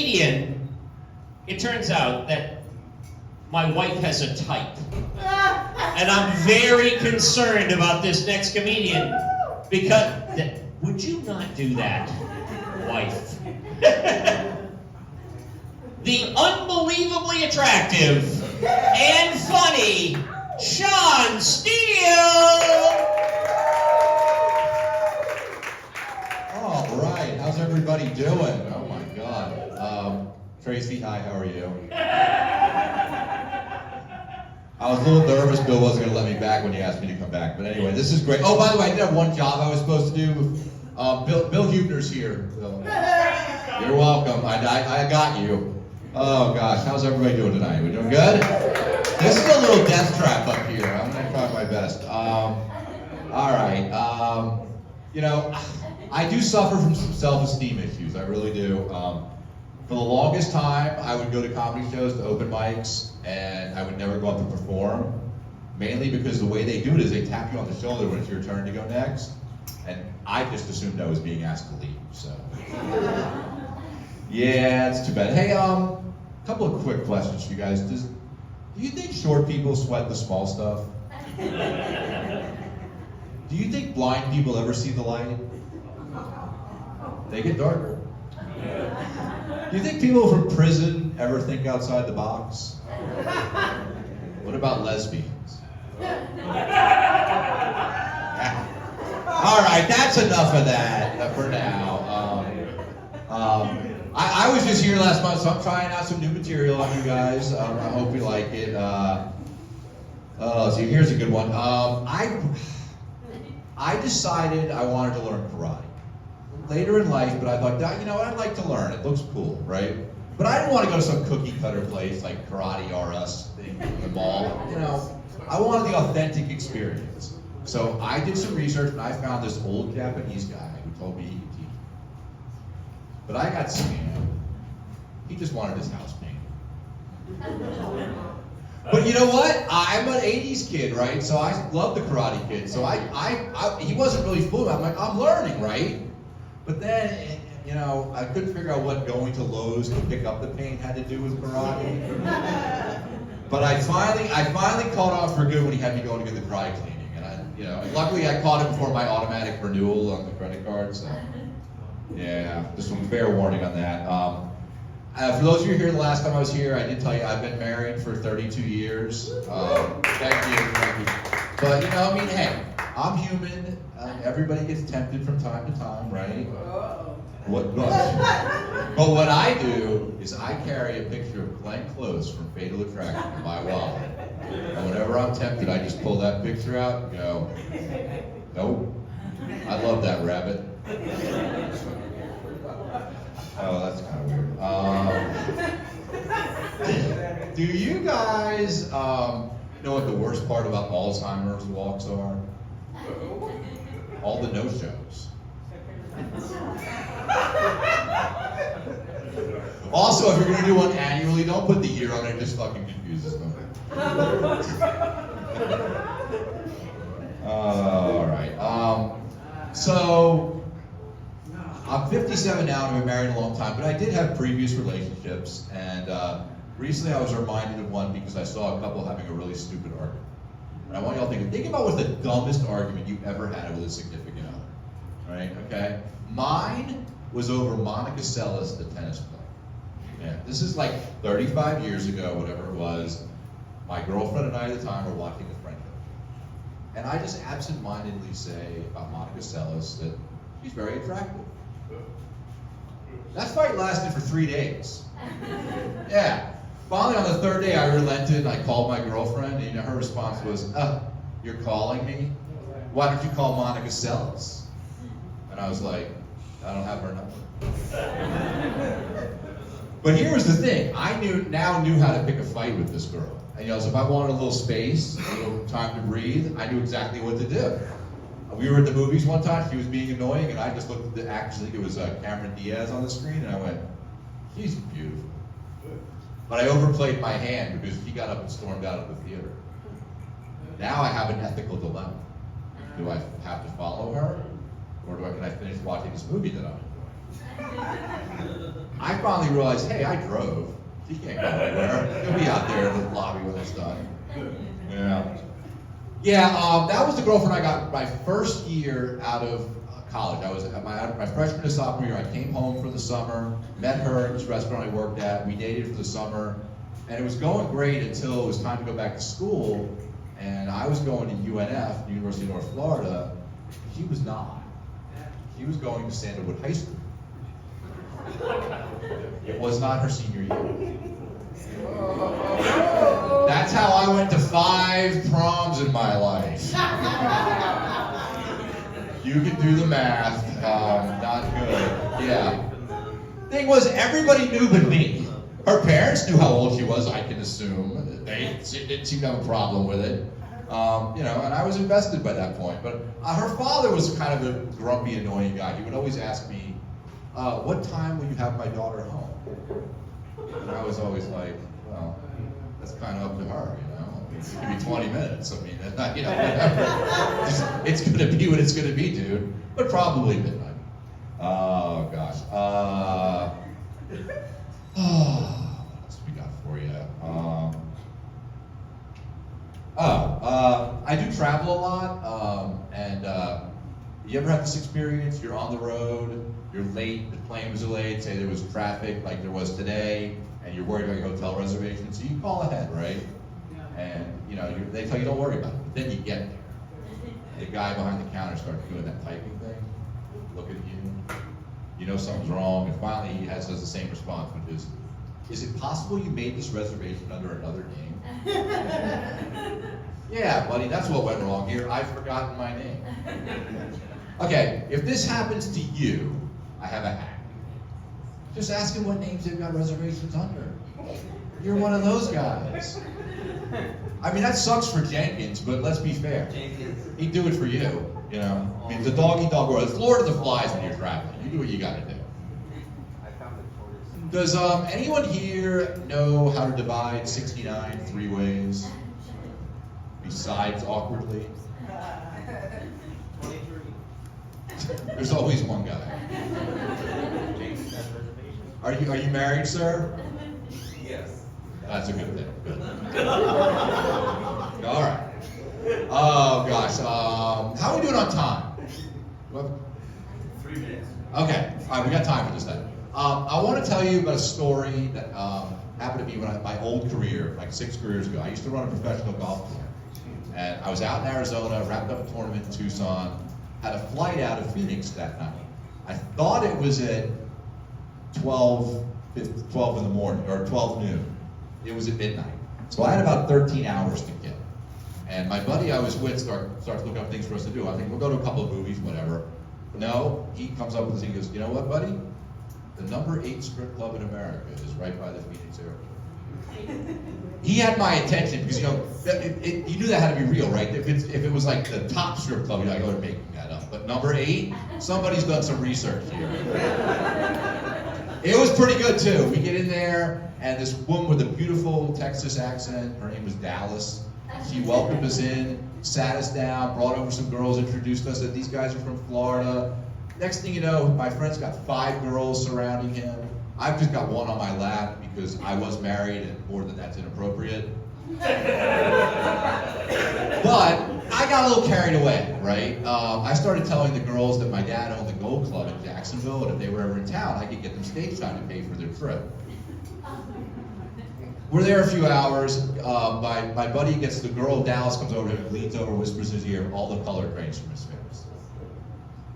comedian, it turns out that my wife has a type. And I'm very concerned about this next comedian because, would you not do that, wife? The unbelievably attractive and funny Steele! All right, how's everybody doing? Oh my God. Tracy, hi, how are you? I was a little nervous Bill wasn't going to let me back when he asked me to come back, but anyway, this is great. Oh, by the way, I did have one job I was supposed to do. Bill Huebner's here. So. You're welcome. I got you. Oh gosh, how's everybody doing tonight? We doing good? This is a little death trap up here. I'm going to try my best. All right. You know, I do suffer from some self-esteem issues. I really do. For the longest time, I would go to comedy shows, to open mics, and I would never go up to perform. Mainly because the way they do it is they tap you on the shoulder when it's your turn to go next. And I just assumed I was being asked to leave, so. Yeah, it's too bad. Hey, couple of quick questions for you guys. Do you think short people sweat the small stuff? Do you think blind people ever see the light? They get darker. Do you think people from prison ever think outside the box? What about lesbians? All right, that's enough of that for now. I was just here last month, so I'm trying out some new material on you guys. I hope you like it. So here's a good one. I decided I wanted to learn karate later in life, but I thought, you know what, I'd like to learn. It looks cool, right? But I didn't want to go to some cookie cutter place like Karate R Us thing in the mall. You know, I wanted the authentic experience. So I did some research and I found this old Japanese guy who told me he could teach me. But I got scammed. He just wanted his house painted. But you know what? I'm an 80s kid, right? So I love the Karate Kid. So he wasn't really fooling. I'm like, I'm learning, right? But then, you know, I couldn't figure out what going to Lowe's to pick up the paint had to do with karate. But I finally caught on for good when he had me going to get the dry cleaning. And luckily I caught it before my automatic renewal on the credit card. So, yeah, just some fair warning on that. For those of you here the last time I was here, I did tell you I've been married for 32 years. Thank you. But, you know, I mean, hey, I'm human. Everybody gets tempted from time to time, right? But what I do is I carry a picture of Glenn Close from Fatal Attraction in my wallet. And whenever I'm tempted, I just pull that picture out and go, nope, I love that rabbit. Oh, that's kind of weird. Do you guys know what the worst part about Alzheimer's walks are? All the no-shows. Also, if you're going to do one annually, don't put the year on it. It just fucking confuses them. All right. So, I'm 57 now and I've been married a long time, but I did have previous relationships, and recently I was reminded of one because I saw a couple having a really stupid argument. And I want y'all to think about what's the dumbest argument you've ever had with a significant other, right? Okay? Mine was over Monica Seles, the tennis player. Yeah, this is like 35 years ago, whatever it was. My girlfriend and I at the time were watching the French Open. And I just absentmindedly say about Monica Seles that she's very attractive. That fight lasted for 3 days. Yeah. Finally, on the third day, I relented and I called my girlfriend, and her response was, you're calling me? Why don't you call Monica Seles? And I was like, I don't have her number. But here was the thing. I now knew how to pick a fight with this girl. And so if I wanted a little space, a little time to breathe, I knew exactly what to do. We were at the movies one time, she was being annoying, and I just looked at the actress, I think it was Cameron Diaz on the screen, and I went, she's beautiful. But I overplayed my hand because she got up and stormed out of the theater. Now I have an ethical dilemma. Do I have to follow her? Or can I finish watching this movie that I'm enjoying? I finally realized, hey, I drove. She can't go anywhere. She'll be out there in the lobby with us done. Yeah. Yeah, that was the girlfriend I got my first year out of college. I was at my freshman and sophomore year. I came home for the summer, met her at this restaurant I worked at. We dated for the summer, and it was going great until it was time to go back to school. And I was going to UNF, the University of North Florida. She was not. She was going to Sandalwood High School. It was not her senior year. That's how I went to 5 proms in my life. You can do the math. Not good. Yeah. Thing was, everybody knew but me. Her parents knew how old she was, I can assume. They didn't seem to have a problem with it. You know, and I was invested by that point. But her father was kind of a grumpy, annoying guy. He would always ask me, what time will you have my daughter home? And I was always like, well, that's kind of up to her, you know? Give me 20 minutes. I mean, you know, whatever. It's going to be what it's going to be, dude. But probably midnight. Oh, gosh. What else we got for you? I do travel a lot, and you ever have this experience? You're on the road, you're late, the plane was delayed, say there was traffic like there was today, and you're worried about your hotel reservation, so you call ahead, right? And you know, they tell you don't worry about it, but then you get there. The guy behind the counter starts doing that typing thing, looking at you, you know something's wrong, and finally he does the same response, which is it possible you made this reservation under another name? Yeah, buddy, that's what went wrong here. I've forgotten my name. Okay, if this happens to you, I have a hack. Just ask them what names they've got reservations under. You're one of those guys. I mean, that sucks for Jenkins, but let's be fair. He'd do it for you, you know? I mean, the dog-eat-dog world. It's Lord of the Flies when you're traveling. You do what you gotta do. Does anyone here know how to divide 69 3 ways? Besides awkwardly? 23. There's always one guy. Are you married, sir? Yes. That's a good thing. Good. All right. Oh gosh. How are we doing on time? 3 minutes. Okay. All right. We got time for this then. I want to tell you about a story that happened to me when my old career, like 6 careers ago. I used to run a professional golf tour. And I was out in Arizona, wrapped up a tournament in Tucson, had a flight out of Phoenix that night. I thought it was at 12 in the morning, or 12 noon. It was at midnight. So I had about 13 hours to kill. And my buddy I was with starts looking up things for us to do. I think we'll go to a couple of movies, whatever. No, he comes up with this, he goes, you know what, buddy? The number 8 strip club in America is right by the Phoenix airport. He had my attention because, you know, you knew that had to be real, right? If it was like the top strip club, you're like, oh, they're making that up. But number 8, somebody's done some research here. It was pretty good too. We get in there, and this woman with a beautiful Texas accent, her name was Dallas. She welcomed us in, sat us down, brought over some girls, introduced us that these guys are from Florida. Next thing you know, my friend's got 5 girls surrounding him. I've just got one on my lap because I was married, and more than that's inappropriate. But I got a little carried away, right? I started telling the girls that my dad owned the Gold Club in Jacksonville, and if they were ever in town, I could get them stage time to pay for their trip. We're there a few hours. My buddy gets the girl, Dallas, comes over to him, leans over, whispers in his ear, all the color grains from his face.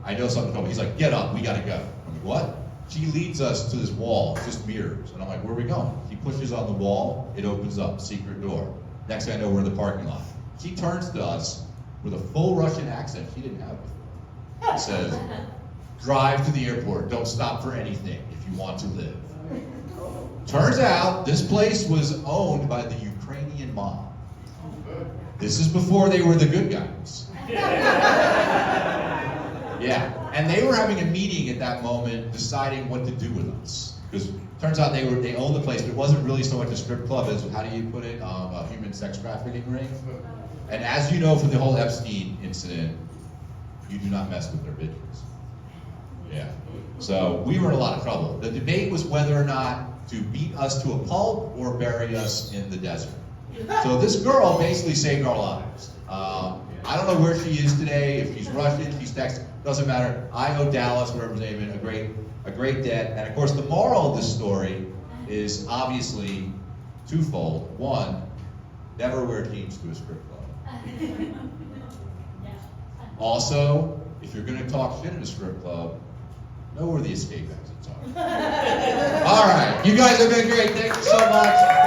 I know something's coming. He's like, get up, we gotta go. I'm like, what? She leads us to this wall, just mirrors. And I'm like, where are we going? She pushes on the wall, it opens up, secret door. Next thing I know, we're in the parking lot. She turns to us with a full Russian accent she didn't have before. It says, drive to the airport, don't stop for anything if you want to live. Turns out, this place was owned by the Ukrainian mob. This is before they were the good guys. Yeah, and they were having a meeting at that moment deciding what to do with us. Because turns out they owned the place, but it wasn't really so much a strip club as, how do you put it, a human sex trafficking ring. And as you know from the whole Epstein incident, you do not mess with their bitches. Yeah. So we were in a lot of trouble. The debate was whether or not to beat us to a pulp or bury us in the desert. So this girl basically saved our lives. I don't know where she is today. If she's Russian, she's Texas, doesn't matter. I owe Dallas, whatever his name is, a great debt. And of course, the moral of this story is obviously twofold. One, never wear jeans to a strip club. Also, if you're going to talk shit at a strip club, know where the escape exits are. All right, you guys have been great. Thank you so much.